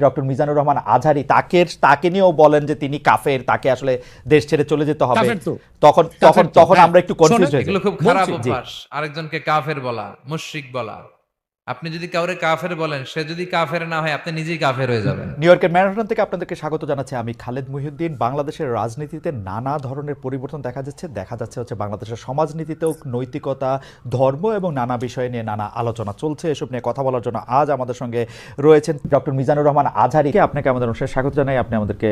Doctor Mizanur Rahman Azhari তাকে নিয়েও বলেন যে তিনি কাফের, তাকে আসলে দেশ ছেড়ে চলে যেতে হবে। তখন তখন তখন আমরা একটু কনফিউজ হয়ে যাই। এগুলো খুব খারাপ অভ্যাস, আরেকজনকে কাফের বলা, মুশরিক বলা। আপনি যদি কাউরে কাফের বলেন, সে যদি কাফের না হয় আপনি নিজেই কাফের হয়ে যাবেন। নিউ ইয়র্কের ম্যানহাটন থেকে আপনাদেরকে স্বাগত জানাচ্ছি আমি খালেদ মুহিউদ্দিন। বাংলাদেশের রাজনীতিতে নানা ধরনের পরিবর্তন দেখা যাচ্ছে হচ্ছে বাংলাদেশের সমাজনীতিতেও নৈতিকতা, ধর্ম এবং নানা বিষয় নিয়ে নানা আলোচনা চলছে। এসব নিয়ে কথা বলার জন্য আজ আমাদের সঙ্গে রয়েছেন ডক্টর মিজানুর রহমান আজহারীকে। আপনাকে আমাদের অনুষ্ঠানে স্বাগত জানাই। আপনি আমাদেরকে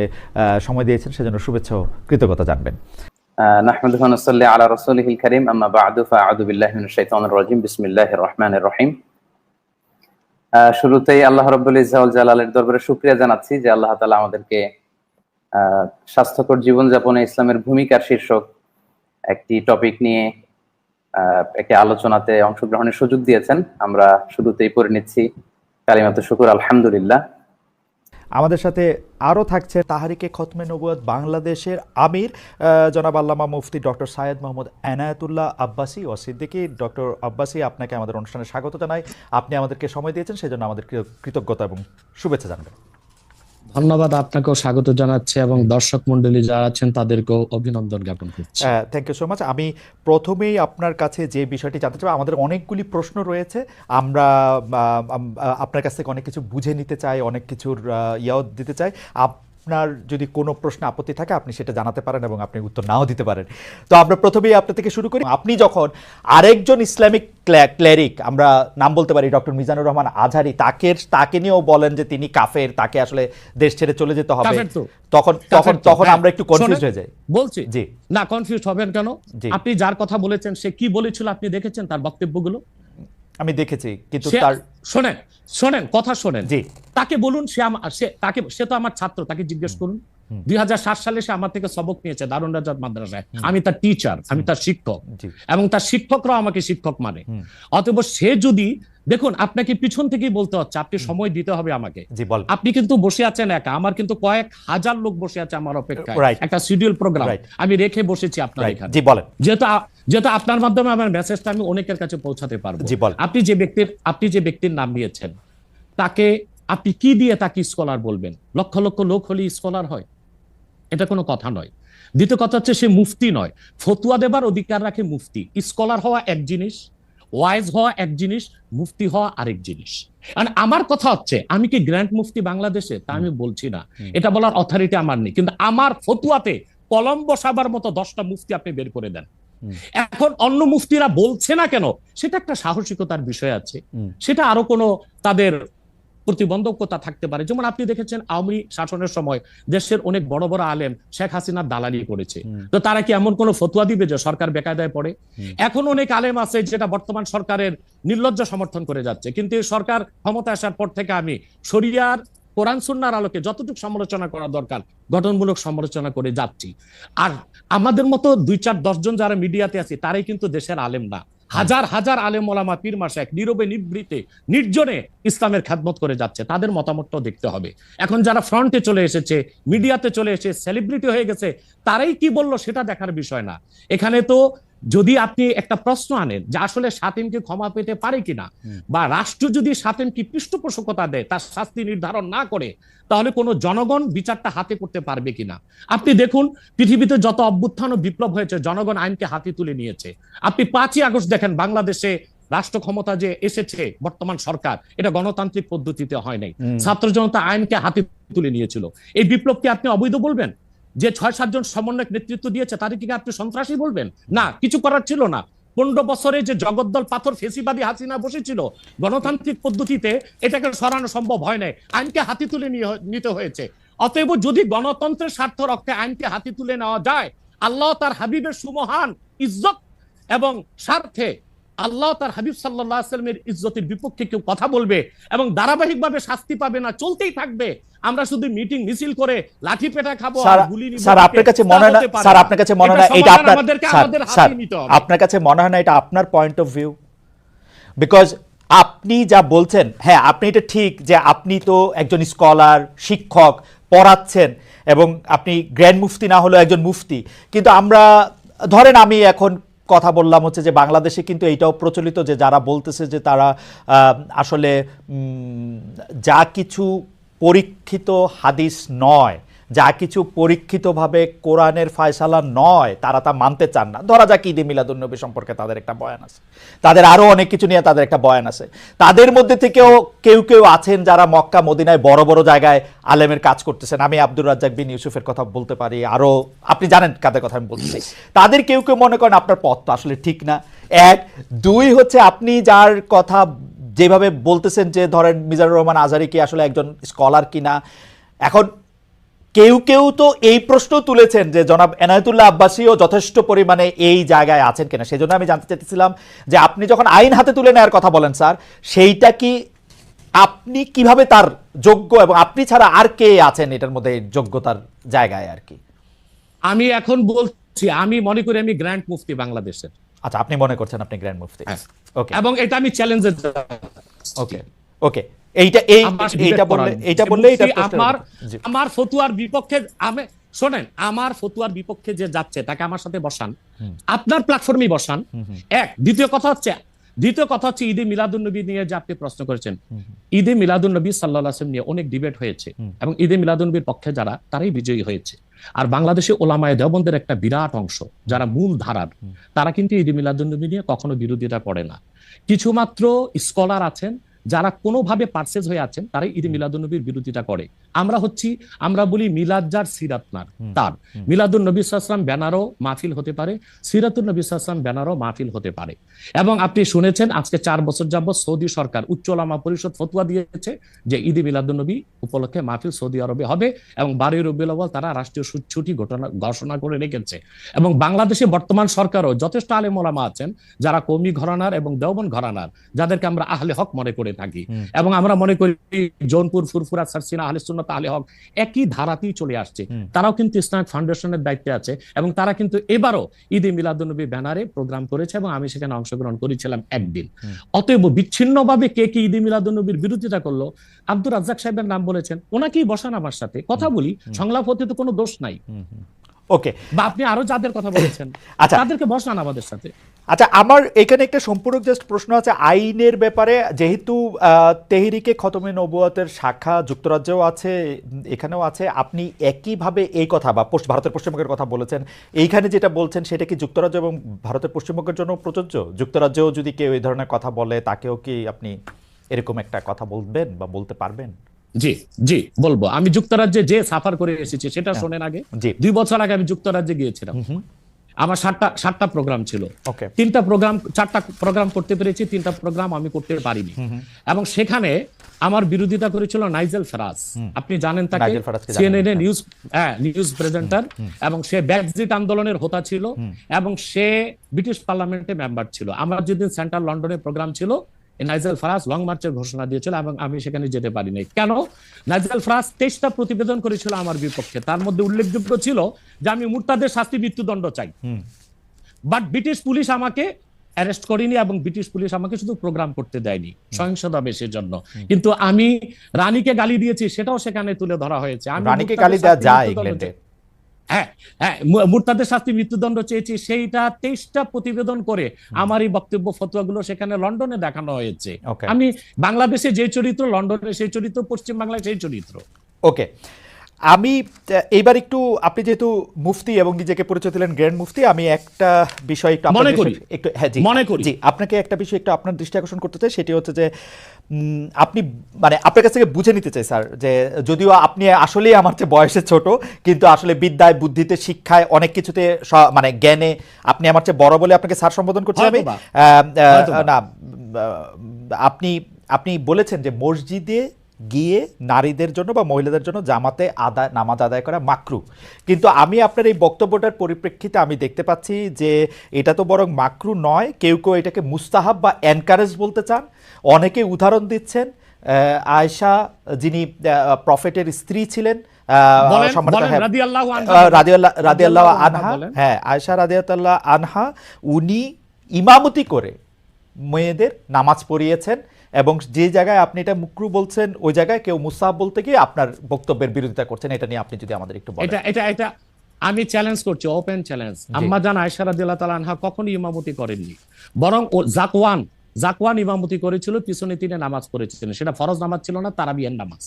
সময় দিয়েছেন, সেজন্য শুভেচ্ছা ও কৃতজ্ঞতা জানবেন। নাহমাদুহু ওয়া নুসাল্লি আলা রাসূলিহিল কারীম, আম্মা বা'দু, ফাআউযু বিল্লাহি মিনাশ শাইতানির রাজীম, বিসমিল্লাহির রহমানির রহিম। শুরুতেই আল্লাহ রাব্বুল ইজ্জা ওয়াল জালালের দরবারে শুকরিয়া জানাচ্ছি যে আল্লাহ তাআলা আমাদেরকে স্বাস্থ্যকর জীবনযাপনে ইসলামের ভূমিকার শীর্ষক একটি টপিক নিয়ে একটি আলোচনাতে অংশগ্রহণের সুযোগ দিয়েছেন। আমরা শুরুতেই পড়ে নিচ্ছি কালিমাতুশ শুকর, আলহামদুলিল্লাহ। আমাদের সাথে আরও থাকছে তাহরিকে খতমে নবুয়ত বাংলাদেশের আমির জনাব আল্লামা মুফতি ডক্টর সাইয়েদ মোহাম্মদ এনায়েতুল্লাহ আব্বাসী ও সিদ্দিকী। ডক্টর আব্বাসী, আপনাকে আমাদের অনুষ্ঠানে স্বাগত জানাই। আপনি আমাদেরকে সময় দিয়েছেন, সেজন্য আমাদের কৃতজ্ঞতা এবং শুভেচ্ছা জানাবেন। ধন্যবাদ, আপনাকেও স্বাগত জানাচ্ছি এবং দর্শক মন্ডলী যারা আছেন তাদেরকেও অভিনন্দন জ্ঞাপন করছি। Thank you so much. আমি প্রথমেই আপনার কাছে যে বিষয়টি জানতে চাই, আমাদের অনেকগুলি প্রশ্ন রয়েছে, আমরা আপনার কাছ থেকে অনেক কিছু বুঝে নিতে চাই, অনেক কিছুর ইয়াও দিতে চাই। আপনার যদি কোনো প্রশ্ন আপত্তি থাকে আপনি সেটা জানাতে পারেন এবং আপনি উত্তর নাও দিতে পারেন। তো আমরা প্রথমেই আপনার থেকে শুরু করি। আপনি যখন আরেকজন ইসলামিক ক্লেরিক, আমরা নাম বলতে পারি ডক্টর মিজানুর রহমান আজহারী, তাকে নিয়েও বলেন যে তিনি কাফের, তাকে আসলে দেশ ছেড়ে চলে যেতে হবে, তখন আমরা একটু কনফিউজ হয়ে যাই। বলছি জি না, কনফিউজ হবেন কেন? আপনি যার কথা বলেছেন সে কি বলেছিল আপনি দেখেছেন তার বক্তব্যগুলো? আমি দেখেছি, কিন্তু তার শোনেন কথা শোনেন। জি, তাকে বলুন, সে তো আমার ছাত্র, তাকে জিজ্ঞেস করুন। 2007 সালে সে আমার থেকে সবক নিয়েছে দারুন রাজাত মাদ্রাসায়। আমি তার টিচার, আমি তার শিক্ষক, এবং তার শিক্ষকরাও আমাকে শিক্ষক মানে। অতএব সে যদি, দেখুন আপনাকে পিছন থেকেই বলতে হচ্ছে, আপনি সময় দিতে হবে আমাকে। আপনি কিন্তু বসে আছেন একা, আমার কিন্তু কয়েক হাজার লোক বসে আছে আমার অপেক্ষায়, একটা শিডিউল প্রোগ্রাম আমি রেখে বসেছি আপনার এখানে। যেহেতু আপনার মাধ্যমে আমার মেসেজটা আমি অনেকের কাছে পৌঁছাতে পারবো। আপনি যে ব্যক্তির নাম নিয়েছেন, তাকে আপনি কি দিয়ে তাকে স্কলার বলবেন? লক্ষ লক্ষ লোক হলে স্কলার হয়? এটা কোনো কথা নয়। দ্বিতীয় কথা হচ্ছে সে মুফতি নয়, ফতুয়া দেবার অধিকার রাখে মুফতি। স্কলার হওয়া এক জিনিস, ওয়াইজ হওয়া এক জিনিস, মুফতি হওয়া আরেক জিনিস। আমার কথা হচ্ছে, আমি কি গ্র্যান্ড মুফতি বাংলাদেশে তা আমি বলছি না, এটা বলার অথরিটি আমার নেই, কিন্তু আমার ফতুয়াতে কলম বসাবার মতো 10টা মুফতি আপনি বের করে দেন। এখন অন্য মুফতিরা বলছে না কেন, সেটা একটা সাহসিকতার বিষয় আছে, সেটা আরো কোনো তাদের প্রতিবন্ধকতা থাকতে পারে। যেমন আপনি দেখেছেন আওয়ামী শাসনের সময় দেশের অনেক বড় বড় আলেম শেখ হাসিনার দালালি করেছে, তো তারা কি এমন কোন ফতোয়া দিবে যে সরকার বেকায়দায় পড়ে? এখন অনেক আলেম আছে যেটা বর্তমান সরকারের নির্লজ্জ সমর্থন করে যাচ্ছে, কিন্তু এই সরকার ক্ষমতা আসার পর থেকে আমি শরিয়ার কোরআন সুন্নাহর আলোকে যতটুকু সমালোচনা করা দরকার গঠনমূলক সমালোচনা করে যাচ্ছি। আর আমাদের মতো 2-4-10 জন যারা মিডিয়াতে আছে তারাই কিন্তু দেশের আলেম না। হাজার হাজার আলেম ওলামা পীর মাশায়েখ নীরবে নিভৃতে নির্জনে ইসলামের খেদমত করে যাচ্ছে, তাদের মতামতটাও দেখতে হবে। এখন যারা ফ্রন্টে চলে এসেছে, মিডিয়াতে চলে এসে সেলিব্রিটি হয়ে গেছে, তারাই কি বললো সেটা দেখার বিষয় না। এখানে তো যদি আপনি একটা প্রশ্ন আনেন যে আসলে শাতিমকে ক্ষমা পেতে পারে কিনা, বা রাষ্ট্র যদি শাতিমকে পৃষ্ঠপোষকতা দেয়, তার শাস্তি নির্ধারণ না করে, তাহলে কোনো জনগণ বিচারটা হাতে করতে পারবে কিনা? আপনি দেখুন পৃথিবীতে যত অভ্যুত্থান ও বিপ্লব হয়েছে, জনগণ আইনকে হাতে তুলে নিয়েছে। আপনি 5ই আগস্ট দেখেন, বাংলাদেশে রাষ্ট্র ক্ষমতা যে এসেছে বর্তমান সরকার, এটা গণতান্ত্রিক পদ্ধতিতে হয় নাই, ছাত্র জনতা আইনকে হাতে তুলে নিয়েছিল। এই বিপ্লবকে আপনি অবৈধ বলবেন? যে 6-7 জন সমন্বয়ক নেতৃত্ব দিয়েছে তাদেরকে আপনি সন্ত্রাসী বলবেন? না, কিছু করার ছিল না। 15 বছরে যে জগদ্দল পাথর ফেসিবাদী হাসিনা বসেছিল, গণতান্ত্রিক পদ্ধতিতে এটাকে সরানো সম্ভব হয় নাই, আইনকে হাতে তুলে নিতে হয়েছে। অতএব যদি গণতন্ত্রের স্বার্থ রক্ষে আইনকে হাতে তুলে নেওয়া যায়, আল্লাহ তার হাবিবের সুমহান ইজ্জত এবং স্বার্থে আল্লাহ তার হাবিব সাল্লাল্লাহু আলাইহি ওয়াসাল্লামের ইজ্জতের বিপক্ষে কেউ কথা বলবে এবং ধারাবাহিকভাবে শাস্তি পাবে না, চলতেই থাকবে। আমরা শুধু মিটিং মিছিল করে লাঠি পেটা খাবো আর গুলি নিব। স্যার আপনার কাছে মনে হয় না, স্যার আপনার কাছে মনে হয় না এটা আপনার কাছে মনে হয় না এটা আপনার পয়েন্ট অফ ভিউ? বিকজ আপনি যা বলছেন, হ্যাঁ আপনি এটা ঠিক যে আপনি তো একজন স্কলার, শিক্ষক, পড়াচ্ছেন এবং আপনি গ্র্যান্ড মুফতি না হলেও একজন মুফতি, কিন্তু আমরা ধরেন আমি এখন কথা বললাম হচ্ছে যে বাংলাদেশে কিন্তু এইটাও প্রচলিত যে যারা বলতেছে যে তারা আসলে যা কিছু পরীক্ষিত হাদিস নয়, যা কিছু পরীক্ষিতভাবে কোরআনের ফয়সালা নয়, তারা তা মানতে চান না। ধরা যাক ঈদে মিলাদুন্নবী সম্পর্কে তাদের একটা বয়ান আছে, তাদের আরও অনেক কিছু নিয়ে তাদের একটা বয়ান আছে। তাদের মধ্যে থেকেও কেউ কেউ আছেন যারা মক্কা মদিনায় বড় বড় জায়গায় আলেমের কাজ করতেছেন। আমি আব্দুর রাজ্জাক বিন ইউসুফের কথা বলতে পারি, আরও আপনি জানেন কাদের কথা আমি বলছি। তাদের কেউ কেউ মনে করেন আপনার পথ তো আসলে ঠিক না। এক, দুই হচ্ছে আপনি যার কথা যেভাবে বলতেছেন যে ধরেন মিজানুর রহমান আজহারী কি আসলে একজন স্কলার কিনা। এখন কেউ কেউ তো এই প্রশ্ন তুলেছেন যে জনাব এনায়েতুল্লাহ আব্বাসীও যথেষ্ট পরিমাণে এই জায়গায় আছেন কিনা। সেই জন্য আমি জানতে চাইতেছিলাম যে আপনি যখন আইন হাতে তুলে নেওয়ার কথা বলেন স্যার, সেইটা কি আপনি কিভাবে তার যোগ্য, এবং আপনি ছাড়া আর কে আছেন এটার মধ্যে যোগ্যতার জায়গায় আর কি? আমি এখন বলছি, আমি মনে করি আমি গ্র্যান্ড মুফতি বাংলাদেশের। আচ্ছা, আপনি মনে করছেন আপনি গ্র্যান্ড মুফতি? ওকে, এবং এটা আমি চ্যালেঞ্জের ওকে ওকে, এইটা বললে আমার ফতুয়ার বিপক্ষে, আমি শোনেন, আমার ফতুয়ার বিপক্ষে যে যাচ্ছে তাকে আমার সাথে বসান, আপনার প্ল্যাটফর্মে বসান। এক, দ্বিতীয় কথা হচ্ছে ঈদে মিলাদুন্নবী নিয়ে যে আপনি প্রশ্ন করেছেন, ঈদে মিলাদুন্নবী সাল্লাল্লাহু আলাইহি ওয়াসাল্লাম নিয়ে অনেক ডিবেট হয়েছে এবং ঈদে মিলাদুন্নবীর পক্ষে যারা, তারাই বিজয়ী হয়েছে। আর বাংলাদেশে ওলামায়ে দেওবন্দের একটা বিরাট অংশ যারা মূল ধারার, তারা কিন্তু ঈদে মিলাদুন্নবী নিয়ে কখনো বিরোধিতা করে না। কিছু মাত্র স্কলার আছেন যারা কোনোভাবে পার্সেজ হয়ে আছেন, তারাই ঈদে মিলাদুন্নবীর বিরোধিতা করে। আমরা বলি মিলাদ যার সিরাত নার তার, মিলাদুন নবী সাল্লাল্লাহু আলাইহি ওয়াসাল্লাম ব্যানারও মাহফিল হতে পারে, সিরাতুন নবী সাল্লাল্লাহু আলাইহি ওয়াসাল্লাম ব্যানারও মাহফিল হতে পারে। এবং আপনি শুনেছেন আজকে 4 বছর যাবত সৌদি সরকার, উচ্চ ওলামা পরিষদ ফতোয়া দিয়েছে যে ঈদে মিলাদুন্নবী উপলক্ষে মাহফিল সৌদি আরবে হবে এবং 12 রবিউল আউয়াল তারা রাষ্ট্রীয় ছুটি ঘোষণা করে রেখেছে। এবং বাংলাদেশে বর্তমান সরকারও যথেষ্ট আলেম ওলামা আছেন যারা কওমি ঘরানার এবং দেওবন্দ ঘরানার, যাদেরকে আমরা আহলে হক মনে করে থাকি। এবং আমরা মনে করি জৌনপুর, ফুরফুরা, সারসিনা, আহলে সুন্নাত, আহলে হক একই ধারাতেই চলে আসছে। তারাও কিন্তু ইসলামিক ফাউন্ডেশনের দায়িত্বে আছে এবং তারা কিন্তু এবারও ঈদে মিলাদুন্নবী ব্যানারে প্রোগ্রাম করেছে এবং আমি সেখানে অংশগ্রহণ করেছিলাম একদিন। অতএব বিচ্ছিন্নভাবে কে কি ঈদে মিলাদুন্নবীর বিরোধিতা করলো, আব্দুর রাজ্জাক সাহেবের নাম বলেছেন, ওনাকেই বসান আমার সাথে কথা বলি, সংলাপ হতে তো কোনো দোষ নাই। ওকে, বা আপনি আরো যাদের কথা বলেছেন তাদেরকে বসান আমাদের সাথে। আচ্ছা, আমার এখানে একটা সম্পূরক জাস্ট প্রশ্ন আছে আইনের ব্যাপারে। যেহেতু তেহরিকে খতমে নবুয়তের শাখা যুক্তরাজ্যেও আছে, এখানেও আছে, আপনি একইভাবে এই কথা বা ভারতের পশ্চিমবঙ্গের কথা বলেছেন, এইখানে যেটা বলছেন সেটা কি যুক্তরাজ্য এবং ভারতের পশ্চিমবঙ্গের জন্য প্রযোজ্য? যুক্তরাজ্যেও যদি কেউ এই ধরনের কথা বলে তাকেও কি আপনি এরকম একটা কথা বলবেন বা বলতে পারবেন? জি জি বলবো। আমি যুক্তরাজ্যে যে সাফার করে এসেছি সেটা শোনেন আগে। 2 বছর আগে আমি যুক্তরাজ্যে গিয়েছিলাম। আমার 7টা প্রোগ্রাম ছিল। 4টা প্রোগ্রাম করতে পেরেছি, 3টা প্রোগ্রাম আমি করতে পারিনি। এবং সেখানে আমার বিরোধিতা করেছিল নাইজেল ফারাজ। আপনি জানেন তাকে, সিএনএন নিউজ প্রেজেন্টার, এবং সে ব্রেক্সিট আন্দোলনের হোতা ছিল এবং সে ব্রিটিশ পার্লামেন্টে মেম্বার ছিল। আমার যেদিন সেন্ট্রাল লন্ডনে প্রোগ্রাম ছিল, নাইজেল ফারাজ লং মার্চের ঘোষণা দিয়েছিল এবং আমি সেখানে যেতে পারিনি। কেন? নাইজেল ফারাজ 23টা প্রতিবেদন করেছিল আমার বিপক্ষে। তার মধ্যে উল্লেখযোগ্য ছিল যে আমি মুরতাদের শাস্তি মৃত্যুদণ্ড চাই। বাট ব্রিটিশ পুলিশ আমাকে অ্যারেস্ট করেনি এবং ব্রিটিশ পুলিশ আমাকে শুধু প্রোগ্রাম করতে দেয়নি সহিংসতা বেশের জন্য। কিন্তু আমি রানীকে গালি দিয়েছি, সেটাও সেখানে তুলে ধরা হয়েছে। আমি রানীকে গালি দেওয়া যায় ইংল্যান্ডে? হ্যাঁ, মুরতাদের শাস্তি মৃত্যুদণ্ড চেয়েছি, সেইটা 23টা প্রতিবেদন করে আমার এই বক্তব্য ফতোয়াগুলো সেখানে লন্ডনে দেখানো হয়েছে। আমি বাংলাদেশে যে চরিত্র, লন্ডনে সেই চরিত্র, পশ্চিম বাংলায় সেই চরিত্র। ওকে, আমি এইবার একটু, আপনি যেহেতু মুফতি এবং নিজেকে পরিচয় দিলেন গ্র্যান্ড মুফতি, আমি একটা বিষয় একটু আপনাকে একটা বিষয় একটু আপনার দৃষ্টি আকর্ষণ করতে চাই। সেটি হচ্ছে যে আপনি মানে আপনার কাছ থেকে বুঝে নিতে চাই স্যার, যে যদিও আপনি আসলেই আমার চেয়ে বয়সে ছোট, কিন্তু আসলে বিদ্যায়, বুদ্ধিতে, শিক্ষায়, অনেক কিছুতে, মানে জ্ঞানে আপনি আমার চেয়ে বড় বলে আপনাকে স্যার সম্বোধন করছি আমি। না, আপনি বলেছেন যে মসজিদে গিয়ে নারীদের জন্য বা মহিলাদের জন্য জামাতে নামাজ আদায় করা মাকরু। কিন্তু আমি আপনার এই বক্তব্যটার পরিপ্রেক্ষিতে আমি দেখতে পাচ্ছি যে এটা তো বরং মাকরু নয়, কেউ কেউ এটাকে মুস্তাহাব বা এনকারেজ বলতে চান। অনেকে উদাহরণ দিচ্ছেন আয়েশা, যিনি প্রফেটের স্ত্রী ছিলেন, রাদিয়াল্লাহু আনহা, হ্যাঁ আয়েশা রাদিয়াল্লাহু আনহা, উনি ইমামতি করে মেয়েদের নামাজ পড়িয়েছেন। এবং যে জায়গায় আপনি এটা মুকরু বলছেন, ওই জায়গায় কেউ মুস্তাহাব বলতে গিয়ে আপনার বক্তব্যের বিরোধিতা করছেন। এটা নিয়ে আপনি যদি আমাদের একটু বলেন। এটা আমি চ্যালেঞ্জ করছি, ওপেন চ্যালেঞ্জ। আম্মা জান আয়েশা রাদিয়াল্লাহু তাআলা আনহা কখনো ইমামতি করেননি, বরং জাকওয়ান ইমামতি করেছিল, পিছনে তিনি নামাজ পড়েছিলেন। সেটা ফরজ নামাজ ছিল না, তারাবিয়ার নামাজ।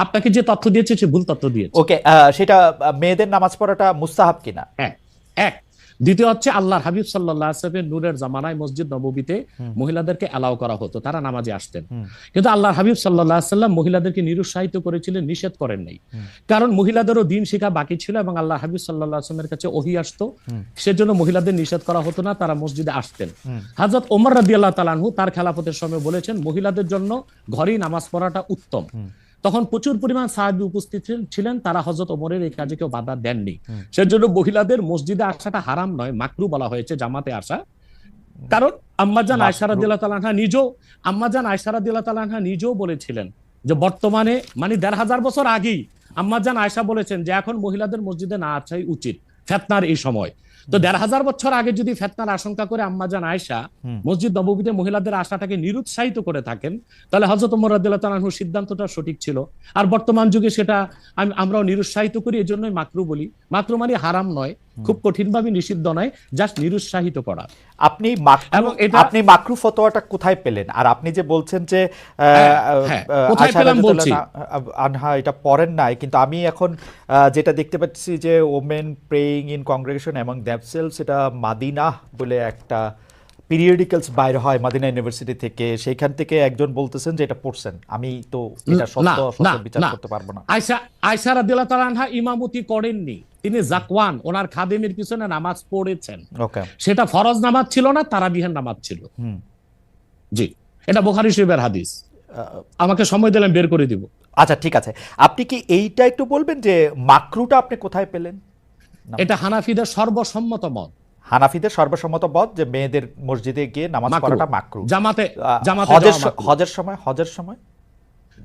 আপনাকে যে তথ্য দিয়েছে সে ভুল তথ্য দিয়েছে। ওকে, সেটা মেয়েদের নামাজ পড়াটা মুস্তাহাব কিনা? হ্যাঁ, এক। দ্বিতীয় হচ্ছে আল্লাহর হাবিব সাল্লাল্লাহু আলাইহি ওয়াসাল্লামের নূরের জামানায় মসজিদ নববীতে মহিলাদেরকে অ্যালাউ করা হতো, তারা নামাজে আসতেন। কিন্তু আল্লাহর হাবিব সাল্লাল্লাহু আলাইহি ওয়াসাল্লাম মহিলাদেরকে নিরুৎসাহিত করেছিলেন, নিষেধ করেন নাই। কারণ মহিলাদেরও দিন শেখা বাকি ছিল এবং আল্লাহর হাবিব সাল্লাল্লাহু আলাইহি ওয়াসাল্লামের কাছে ওহী আসতো, সেজন্য মহিলাদের নিষেধ করা হতো না, তারা মসজিদে আসতেন। হযরত ওমর রাদিয়াল্লাহু তাআলা আনহু তার খেলাফতের সময় বলেছেন মহিলাদের জন্য ঘরেই নামাজ পড়াটা উত্তম। তখন প্রচুর পরিমাণ সাহাবী উপস্থিত ছিলেন, তারা হযরত ওমরের এই কাজে কেউ বাধা দেননি। সেজন্য মহিলাদের মসজিদে আসাটা হারাম নয়, মাকরু বলা হয়েছে জামাতে আসা। কারণ আম্মাজান আয়েশা রাদিয়াল্লাহু তাআলা আনহা নিজেও বলেছিলেন যে বর্তমানে মানে ১৫০০ বছর আগেই আম্মাজান আয়েশা বলেছেন যে এখন মহিলাদের মসজিদে না আসাই উচিত ফিতনার এই সময়। তো ১৫০০ বছর আগে যদি ফিতনার আশঙ্কা করে আম্মাজান আয়েশা মসজিদ নববীতে মহিলাদের আসাটাকে নিরুৎসাহিত করে থাকেন, তাহলে হযরত ওমর রাদিয়াল্লাহু তাআলা আনহুর সিদ্ধান্তটা সঠিক ছিল। আর বর্তমান যুগে সেটা আমরাও নিরুৎসাহিত করি, এজন্যই মাকরু বলি। মাকরু মানে হারাম নয়, খুব কঠিনভাবে নিষিদ্ধ নয়, জাস্ট নিরুৎসাহিত করা। আপনি মাকরু ফতোয়াটা কোথায় পেলেন? আর আপনি যে বলছেন যে কোথায় পেলাম বলছি, আনহা এটা পড়েন নাই, কিন্তু আমি এখন যেটা দেখতে পাচ্ছি যে women praying in congregation among themselves, এটা মাদিনা বলে একটা পিরিয়ডিক্যালস বাইরে হয় মাদিনা ইউনিভার্সিটি থেকে, সেইখান থেকে একজন বলতেছেন যে এটা পড়ছেন। আমি তো এটা সত্য বিচার করতে পারবো না। আয়েশা রাদিয়াল্লাহু তাআলা আনহা ইমামতি করেননি, তিনি জাকওয়ান ওনার খাদেমের পিছনে নামাজ পড়েছেন। ওকে, সেটা ফরজ নামাজ ছিল না, তারাবিহের নামাজ ছিল। জি, এটা বুখারী শরীফের হাদিস। আমাকে সময় দিলেন, বের করে দিব। আচ্ছা ঠিক আছে, আপনি কি এইটা একটু বলবেন যে মাকরুটা আপনি কোথায় পেলেন? এটা হানাফিদের সর্বসম্মত মত। হানাফিদের সর্বসম্মত মত যে মেয়েদের মসজিদে গিয়ে নামাজ পড়াটা মাকরু। জামাতে হজের সময়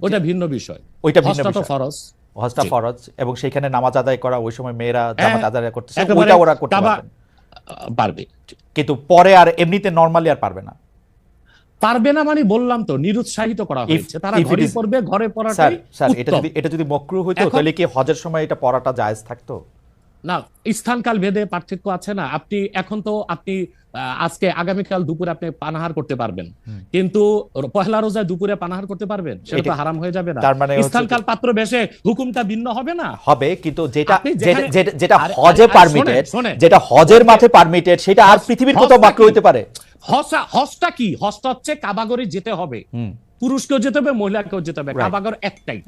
ওটা ভিন্ন বিষয়, ওইটা ভিন্ন হজটা তো বিষয়। ফরজ, হজটা ফরজ এবং সেখানে নামাজ আদায় করা, ওই সময় মেয়েরা জামাত আদায় করতেছে, একেবারে ওইটা ওরা করতে পারবে, কিন্তু পরে আর এমনিতে নরমালি আর পারবে না। পারবে না মানে বললাম তো নিরুৎসাহিত করা হয়েছে, তারা ঘরে পড়বে, ঘরে পড়াটাই উত্তম। এটা যদি মাকরু হইতো তাহলে কি হজের সময় এটা পড়াটা জায়েজ থাকতো? না, স্থানকাল ভেদে পার্থক্য আছে না। আপনি এখন তো আজকে আগামীকাল দুপুরে আপনি পানাহার করতে পারবেন, কিন্তু পহেলা রোজায় দুপুরে পানাহার করতে পারবেন, সেটা তো হারাম হয়ে যাবে না। স্থানকাল পাত্র বেশে হুকুমটা ভিন্ন হবে না? হবে, কিন্তু যেটা হজে পারমিটেড, যেটা হজের মাঠে পারমিটেড, সেটা আর পৃথিবীর কোথাও মাকরু হইতে পারে? হজটা কি? হজটা হচ্ছে কাবাগরে যেতে হবে, পুরুষকেও যেতে হবে, মহিলাকেও যেতে হবে, কাবাগর একটাই,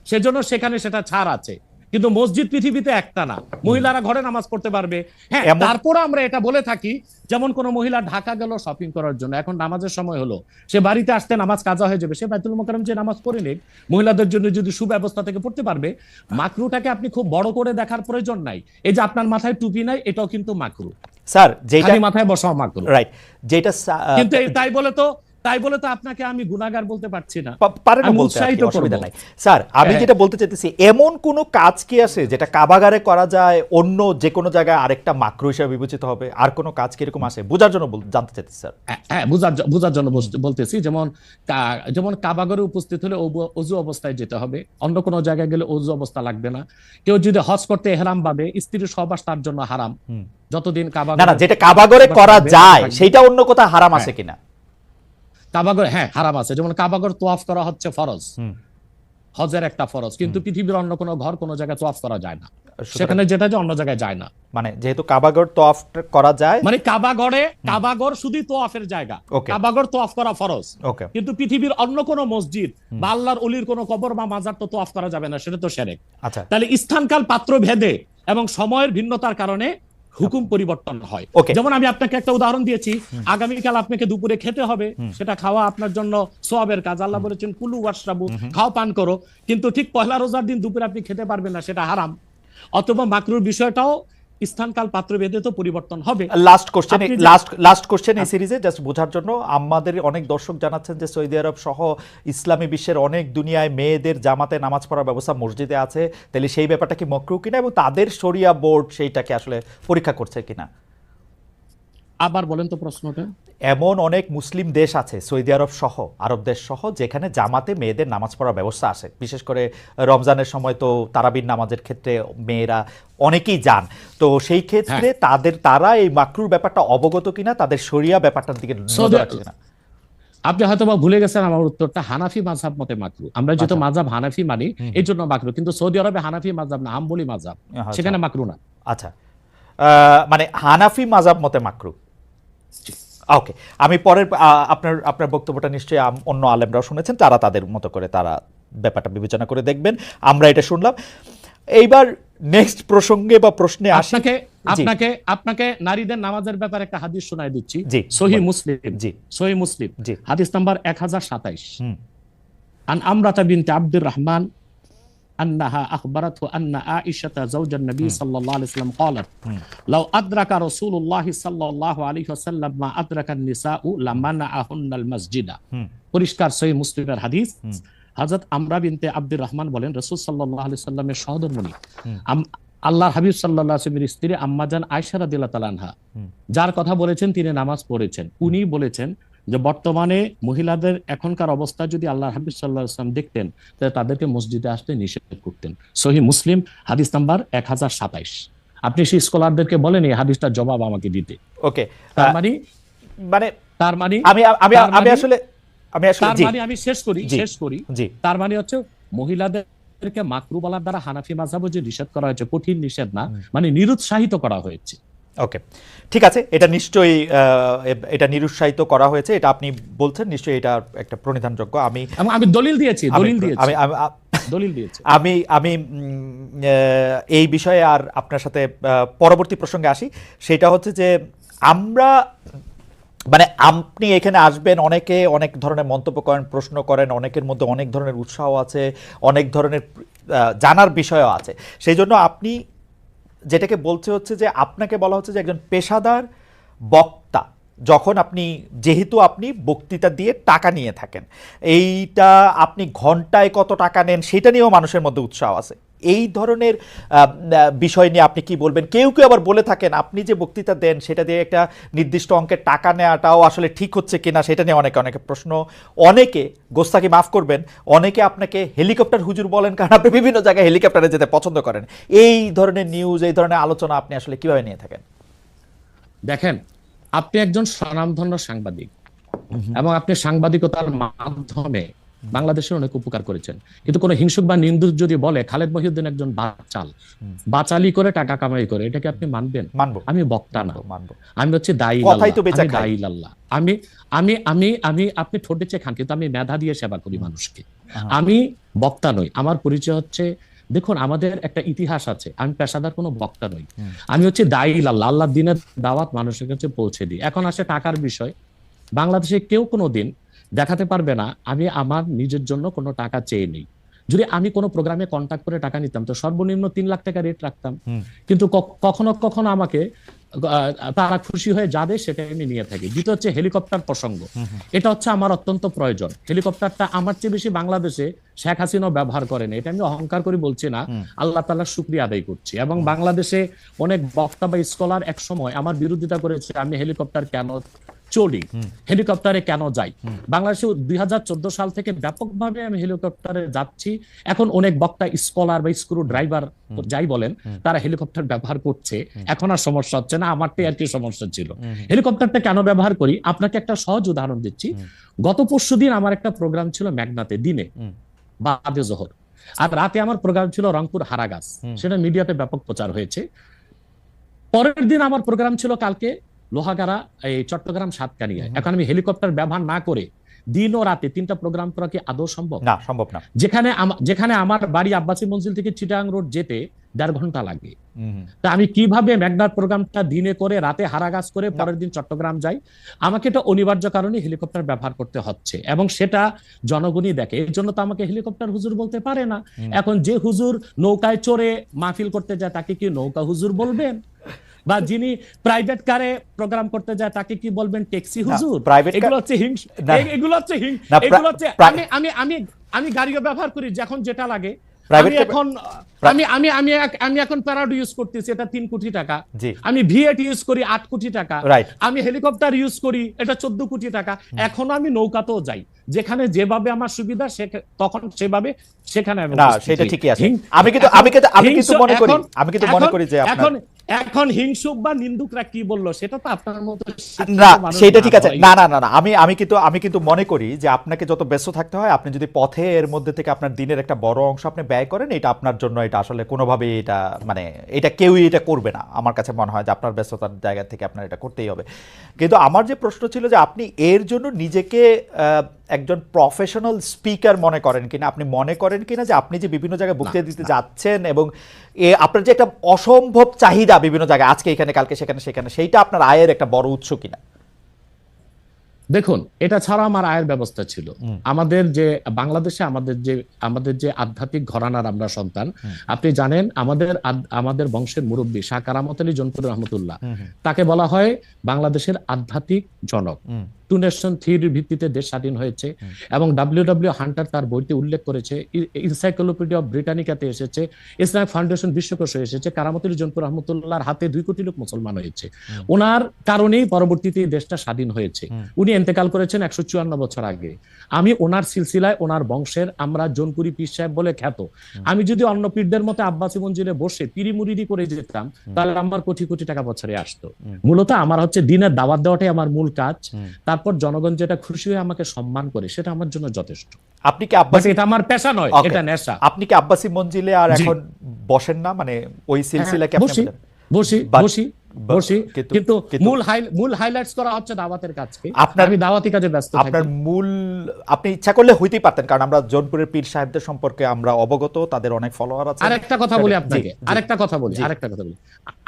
সেজন্য সেখানে সেটা ছাড় আছে। কিন্তু মসজিদ পৃথিবীতে একটা না, মহিলারা ঘরে নামাজ পড়তে পারবে। হ্যাঁ, তারপর আমরা এটা বলে থাকি, যেমন কোন মহিলা ঢাকা গেল শপিং করার জন্য, এখন নামাজের সময় হলো, সে বাড়িতে আসতে নামাজ কাজা হয়ে যাবে, সে বাইতুল মোকাররম যে নামাজ পড়ে নেই, মহিলাদের জন্য যদি সুব্যবস্থা থেকে পড়তে পারবে। মাকরুটাকে আপনি খুব বড় করে দেখার প্রয়োজন নাই। এই যে আপনার মাথায় টুপি নাই, এটাও কিন্তু মাকরু স্যার, যেটা মাথায় বসাও মাকরু, রাইট। যেটা কিন্তু তাই বলে তো আপনাকে আমি গুনাহগার বলতে পারছি না, পারেন না বলতে, অসুবিধা নাই। স্যার, আমি যেটা বলতে চাইতেছি, এমন কোন কাজ কি আছে যেটা কাবাগারে করা যায়, অন্য যে কোনো জায়গায় আরেকটা মাকরু হিসেবে বিবেচিত হবে? আর কোন কাজ কি এরকম আছে? বোঝার জন্য জানতে চাইতেছি স্যার। হ্যাঁ, বোঝার জন্য বলতেছি। যেমন কাবাগারে উপস্থিত হলে ওযু অবস্থায় যেতে হবে, অন্য কোনো জায়গায় গেলে ওযু অবস্থা লাগবে না। কেউ যদি হজ করতে ইহরাম বাঁধে, স্ত্রীর সহবাস তার জন্য হারাম যতদিন কাবাগারে, না, যেটা কাবাগারে করা যায় সেটা অন্য কোথাও হারাম আছে কিনা? কাবাগর, হ্যাঁ হারাম আছে। যেমন কাবাগর তোয়াফ করা হচ্ছে ফরজ, হজের একটা ফরজ, কিন্তু পৃথিবীর অন্য কোনো ঘর কোনো জায়গায় তোয়াফ করা যায় না, সেখানে যেটা যে অন্য জায়গায় যায় না। মানে যেহেতু কাবাগর তোয়াফ করা যায়, মানে কাবাগর শুধু তোয়াফের জায়গা, কাবাগর তোয়াফ করা ফরজ, কিন্তু পৃথিবীর অন্য কোনো মসজিদ বা আল্লাহর ওলির কোনো কবর বা মাজার তো তোয়াফ করা যাবে না, সেটা তো শিরক। আচ্ছা, তাহলে স্থানকাল পাত্র ভেদে এবং সময়ের ভিন্নতার কারণে হুকুম পরিবর্তন হয়। যেমন আমি আপনাকে একটা উদাহরণ দিয়েছি, আগামীকাল আপনাকে দুপুরে খেতে হবে, সেটা খাওয়া আপনার জন্য সওয়াবের কাজ। আল্লাহ বলেছেন কুলু ওয়াশরাবু, খাও পান করো, কিন্তু ঠিক পহেলা রোজার দিন দুপুরে আপনি খেতে পারবেন না, সেটা হারাম। অথবা মাকরুর বিষয়টাও স্থানকাল পাত্র ভেদে তো পরিবর্তন হবে। লাস্ট কোশ্চেন এই সিরিজে জাস্ট বোঝার জন্য, আমাদের অনেক দর্শক জানাচ্ছেন যে সৌদি আরব সহ ইসলামী বিশ্বের অনেক দুনিয়ায় মেয়েদের জামাতে নামাজ পড়ার ব্যবস্থা মসজিদে আছে, তাহলে সেই ব্যাপারটা কি মাকরু কিনা এবং তাদের শরিয়া বোর্ড সেইটাকে আসলে পরীক্ষা করছে কিনা? আবার বলেন তো প্রশ্নটা। এমন অনেক মুসলিম দেশ আছে, সৌদি আরব সহ, আরব দেশ সহ, যেখানে জামাতে মেয়েদের নামাজ পড়ার ব্যবস্থা আছে। বিশেষ করে রমজানের সময় তো তারাবির নামাজের ক্ষেত্রে মেয়েরা অনেকেই যান, তো সেই ক্ষেত্রে তারা এই মাকরুর ব্যাপারটা অবগত কিনা, তাদের শরিয়া ব্যাপারটার দিকে নজর রাখছে কিনা? আপনি হয়তো বা ভুলে গেছেন আমার উত্তরটা, হানাফি মাযহাব মতে মাকরু। আমরা যেহেতু আচ্ছা। মাযহাব হানাফি মানি এই জন্য মাকরু, কিন্তু সৌদি আরবে হানাফি মাযহাব না, হাম্বলি মাযহাব, আচ্ছা। সেখানে মাকরু না। আচ্ছা, মানে হানাফি মাযহাব মতে মাকরু। ওকে, আমি পরের আপনার আপনার বক্তব্যটা নিশ্চয়ই অন্য আলেমরাও শুনেছেন, তারা তাদের মতো করে তারা ব্যাপারটা বিবেচনা করে দেখবেন। আমরা এটা শুনলাম। এইবার নেক্সট প্রসঙ্গে বা প্রশ্নে আসি। আপনাকে নারীদের নামাজের ব্যাপারে একটা হাদিস শোনায় দিচ্ছি, জি, সহিহ বলুন। মুসলিম। জি। সহিহ মুসলিম জি। হাদিস নাম্বার 1027। হুম। আন আমরাতা বিনতে আব্দুর রহমান أنها أخبرته أن عائشة زوج النبي صلى الله عليه وسلم قالت لو أدرك رسول الله صلى الله عليه وسلم ما أدرك النساء لمنعهن المسجد। পরিষ্কার সহিহ মুসলিমের হাদিস। হযরত আমরা বিনতে আব্দুর রহমান বলেন, রাসূল সাল্লাল্লাহু আলাইহি সাল্লামের সহধর্মিণী আল্লাহর হাবিব সাল্লাল্লাহু আলাইহি ওয়াসাল্লামের স্ত্রী আম্মাজান আয়েশা রাদিয়াল্লাহু তাআলা আনহা, যার কথা বলেছেন তিনি নামাজ পড়েছেন, উনি বলেছেন যে বর্তমানে মহিলাদের এখনকার অবস্থা যদি আল্লাহর হাবিব সাল্লাল্লাহু আলাইহি ওয়াসাল্লাম দেখতেন তাহলে তাদেরকে মসজিদে আসতে নিষেধ করতেন। সহিহ মুসলিম হাদিস নাম্বার 1027। আপনি সেই স্কলারদেরকে বলেন এই হাদিসটার জবাব আমাকে দিতে। ওকে, তার মানে আমি শেষ করি। তার মানে হচ্ছে মহিলাদেরকে মাকরু বলার দ্বারা হানাফি মাযহাবে যে নিষেধ করা হয়েছে, কঠিন নিষেধ না, মানে নিরুৎসাহিত করা হয়েছে। ওকে, ঠিক আছে, এটা নিশ্চয়ই এটা নিরুৎসাহিত করা হয়েছে, এটা আপনি বলছেন, নিশ্চয়ই এটা একটা প্রণিধানযোগ্য। আমি দলিল দিয়েছি। আমি এই বিষয়ে আর আপনার সাথে পরবর্তী প্রসঙ্গে আসি। সেটা হচ্ছে যে আমরা মানে আপনি এখানে আসবেন, অনেকে অনেক ধরনের মন্তব্য করেন, প্রশ্ন করেন, অনেকের মধ্যে অনেক ধরনের উৎসাহ আছে, অনেক ধরনের জানার বিষয়ও আছে। সেই জন্য আপনি যেটাকে বলছে হচ্ছে যে আপনাকে বলা হচ্ছে যে একজন পেশাদার বক্তা, যখন যেহেতু আপনি বক্তৃতা দিয়ে টাকা নিয়ে থাকেন, এইটা আপনি ঘন্টায় কত টাকা নেন সেটা নিয়েও মানুষের মধ্যে উৎসাহ আছে। এই ধরনের বিষয় নিয়ে আপনি কি বলবেন? কেউ কেউ আবার বলে থাকেন আপনি যে বক্তৃতা দেন সেটা দিয়ে একটা নির্দিষ্ট অঙ্কের টাকা নেওয়াটাও আসলে ঠিক হচ্ছে কিনা সেটা নিয়ে অনেকে প্রশ্ন। অনেকে, গোস্তাকি মাফ করবেন, অনেকে আপনাকে হেলিকপ্টার হুজুর বলেন, কারণ আপনি বিভিন্ন জায়গায় হেলিকপ্টারে যেতে পছন্দ করেন। এই ধরনের নিউজ, এই ধরনের আলোচনা আপনি আসলে কিভাবে নিয়ে থাকেন? দেখেন, আপনি একজন স্বনামধন্য সাংবাদিক এবং আপনি সাংবাদিকতার মাধ্যমে বাংলাদেশের অনেক উপকার করেছেন, কিন্তু কোন হিংসুক বা নিন্দুক যদি বলে খালেদ মহিউদ্দিন একজন বাচালি করে টাকা কামাই করে, এটাকে আপনি মানবেন? মানবো। আমি বক্তা না, আমি হচ্ছে দায়ী আল্লাহ। আমি আপনি ঠোঁটে চেয়ে খান, কিন্তু আমি মেধা দিয়ে সেবা করি মানুষকে। আমি বক্তা নই। আমার পরিচয় হচ্ছে, দেখুন আমাদের একটা ইতিহাস আছে, আমি পেশাদার কোনো বক্তা নই, আমি হচ্ছে দায়ী আল্লাহ। আল্লাহর দিনের দাওয়াত মানুষের কাছে পৌঁছে দিই। এখন আসে টাকার বিষয়। বাংলাদেশে কেউ কোনো দিন দেখাতে পারবে না আমি আমার নিজের জন্য কোনো টাকা চেয়ে নেই। যদি আমি কোনো প্রোগ্রামে কন্ট্যাক্ট করে টাকা নিতাম তো সর্বনিম্ন 3 লাখ টাকা রেট রাখতাম, কিন্তু কখনো কখনো আমাকে তারা খুশি হয়ে যাবে সেটা আমি নিয়ে থাকি। দ্বিতীয় হচ্ছে হেলিকপ্টার প্রসঙ্গ, এটা হচ্ছে আমার অত্যন্ত প্রয়োজন। হেলিকপ্টারটা আমার চেয়ে বেশি বাংলাদেশে শেখ হাসিনাও ব্যবহার করেন, এটা আমি অহংকার করে বলছি না, আল্লাহ তাআলার শুকরিয়া আদায় করছি। এবং বাংলাদেশে অনেক বক্তা বা স্কলার এক সময় আমার বিরোধিতা করেছে, আমি হেলিকপ্টার কেন চলি, হেলিকপ্টারে কেন যাই। বাংলাদেশে 2014 সাল থেকে ব্যাপকভাবে আমি হেলিকপ্টারে যাচ্ছি। এখন অনেক বক্তা, স্কলার বা স্ক্রু ড্রাইভার যাই বলেন, তারা হেলিকপ্টার ব্যবহার করছে, এখন আর সমস্যা হচ্ছে না। আমারটাই আর কি সমস্যা ছিল। হেলিকপ্টারটা কেন ব্যবহার করি, আপনাকে একটা সহজ উদাহরণ দিচ্ছি। গত পরশুদিন আমার একটা প্রোগ্রাম ছিল মেঘনাতে, দিনে বাদে জোহর, আর রাতে আমার প্রোগ্রাম ছিল রংপুর হারাগাছ, সেটা মিডিয়াতে ব্যাপক প্রচার হয়েছে। পরের দিন আমার প্রোগ্রাম ছিল কালকে লোহাগাড়া, এই চট্টগ্রাম সাতকানিয়ায়। এখন আমি হেলিকপ্টার ব্যবহার না করে দিন ও রাতে 3টা প্রোগ্রাম করা কি আদৌ সম্ভব? না, সম্ভব না। যেখানে আমার বাড়ি আব্বাসী মঞ্জিল থেকে চিটাগাং রোড যেতে 1.5 ঘন্টা লাগে, তা আমি কিভাবে মেঘনার প্রোগ্রামটা দিনে করে রাতে হারাগাছ করে পরের দিন চট্টগ্রাম যাই? আমাকে এটা অনিবার্য কারণে হেলিকপ্টার ব্যবহার করতে হচ্ছে, এবং সেটা জনগণই দেখে। এর জন্য তো আমাকে হেলিকপ্টার হুজুর বলতে পারে না। এখন যে হুজুর নৌকায় চড়ে মাহফিল করতে যায় তাকে কি নৌকা হুজুর বলবেন? বা যিনি প্রাইভেট কারে প্রোগ্রাম করতে যায় তাকে কি বলবেন ট্যাক্সি হুজুর? এগুলো হচ্ছে আমি গাড়িও ব্যবহার করি যখন যেটা লাগে। আমি এখন প্যারাড ইউজ করতেছি, এটা 3 কোটি টাকা। আমি ভিএট ইউজ করি 8 কোটি টাকা। আমি হেলিকপ্টার ইউজ করি, এটা 14 কোটি টাকা। এখন আমি নৌকাতেও যাই, যেখানে যেভাবে আমার সুবিধা তখন সেভাবে সেখানে আমি। না, সেটা ঠিকই আছে। আমি কিন্তু মনে করি যে এখন হিংসুক বা নিন্দুকরা কি বললো সেটা তো আপনার মতো শিক্ষিত না মানুষ সেটা না ঠিক আছে, ভাই। না না না না, আমি কিন্তু মনে করি যে আপনাকে যত ব্যস্ত থাকতে হয়, আপনি যদি পথে এর মধ্যে থেকে আপনার দিনের একটা বড় অংশ আপনি ব্যয় করেন, এটা আপনার জন্য এটা আসলে কোনোভাবেই এটা মানে এটা কেউই এটা করবে না। আমার কাছে মনে হয় যে আপনার ব্যস্ততার জায়গা থেকে আপনার এটা করতেই হবে। কিন্তু আমার যে প্রশ্ন ছিল যে আপনি এর জন্য নিজেকে একজন প্রফেশনাল স্পিকার মনে করেন কিনা, আপনি মনে করেন কিনা যে আপনি যে বিভিন্ন জায়গায় বক্তৃতা দিতে যাচ্ছেন এবং আপনার যে একটা অসম্ভব চাহিদা বিভিন্ন জায়গায়, আজকে এখানে কালকে সেখানে সেখানে, সেইটা আপনার আয়ের একটা বড় উৎস কিনা? দেখুন, এটা ছাড়া আমার আয়ের ব্যবস্থা ছিল। আমাদের যে বাংলাদেশে আমাদের যে আধ্যাত্মিক ঘরানার আমরা সন্তান, আপনি জানেন আমাদের বংশের মুরব্বী শাহ কারামত আলী জনপুর রহমতুল্লাহ, তাকে বলা হয় বাংলাদেশের আধ্যাত্মিক জনক। টু নেশন থিওরির ভিত্তিতে দেশ স্বাধীন হয়েছে এবং ডব্লিউ হান্টার তার বইতে উল্লেখ করেছে, এনসাইক্লোপিডিয়া অফ ব্রিটানিকাতে এসেছে, ইসলামিক ফাউন্ডেশন বিশ্বকোষে এসেছে, কারামত আলী জনপুর রহমতুল্লাহর হাতে 2 কোটি লোক মুসলমান হয়েছে। ওনার কারণেই পরবর্তীতে দেশটা স্বাধীন হয়েছে। উনি ইন্তেকাল করেছেন 154 বছর আগে। আমি ওনার সিলসিলায়, ওনার বংশের আমরা জোনপুরি পীর সাহেব বলে খ্যাত। আমি যদি অন্য পীরদের মতো আব্বাসী মঞ্জিলে বসে পিরি মুরিদি করে যেতাম, তাহলে আমার কোটি কোটি টাকা বছরে আসতো। মূলত আমার হচ্ছে দিনের দাওয়াত দেওয়াটাই আমার মূল কাজ। তারপর জনগণ যেটা খুশি হয়ে আমাকে সম্মান করে, সেটা আমার জন্য যথেষ্ট। আপনি কি আব্বাসী, এটা আমার পেশা নয়, Okay. এটা নেশা। আপনি কি আব্বাসী মঞ্জিলে আর জি। এখন বসেন না, মানে ওই সিলসিলা কি আপনি বসি বলেন? বসি But- বসি but- বসি, কিন্তু- কিন্তু কিন্তু- মূল হাইলাইটস করা হচ্ছে দাওয়াতের কাজকে। আপনার- আমি দাওয়াতি কাজে ব্যস্ত আপনার থাকি। মূল, আপনি ইচ্ছা করলে হইতেই পারতেন, কারণ আমরা জৌনপুরের পীর সাহেবদের সম্পর্কে আমরা অবগত, তাদের অনেক ফলোয়ার আছে। আরেকটা কথা বলি জি, আপনাকে, জি। আরেকটা কথা বলি।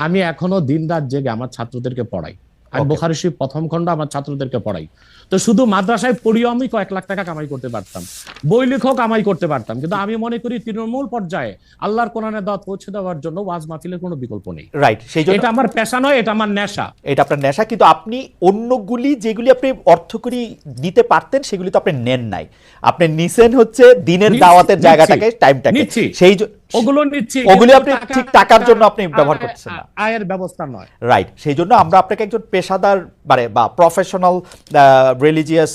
আমি এখনো দিনরাত জেগে আমার ছাত্রদেরকে পড়াই। আমি Okay. বুখারী শরীফ প্রথম খণ্ড আমার ছাত্রদেরকে পড়াই। তো শুধু মাদ্রাসায় পড়িও আমি কয়েক লাখ টাকা কামাই করতে পারতাম, বই লেখক কামাই করতে পারতাম, কিন্তু আমি মনে করি তৃণমূল পর্যায়ে আল্লাহর কোরআনের দাওয়াত পৌঁছে দেওয়ার জন্য ওয়াজ মাহফিলের কোনো বিকল্প নেই। রাইট, সেই জন্য এটা আমার পেশা নয়, এটা আমার নেশা। এটা আপনার নেশা, কিন্তু আপনি অন্যগুলি যেগুলি আপনি অর্থকরী দিতে পারতেন সেগুলি তো আপনি নেন নাই। আপনি নিছেন হচ্ছে দিনের নিচ্ছি, দাওয়াতের নিচ্ছি, জায়গাটাকে, টাইমটাকে, নিচ্ছি। সেই ওগুলো নিচ্ছি, ওগুলি কিন্তু আপনি টাকা- ঠিক টাকার জন্য আপনি ব্যবহার করছেন না। আয়ের ব্যবস্থা নয়। রাইট, সেই জন্য আমরা আপনাকে একজন পেশাদার মানে বা প্রফেশনাল রিলিজিয়াস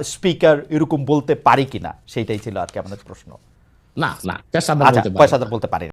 স্পিকার এরকম বলতে পারি কিনা, সেইটাই ছিল আর কি আমাদের প্রশ্ন। না, পেশাদার আচ্ছা, বলতে পারি না। পেশাদার বলতে পারি না।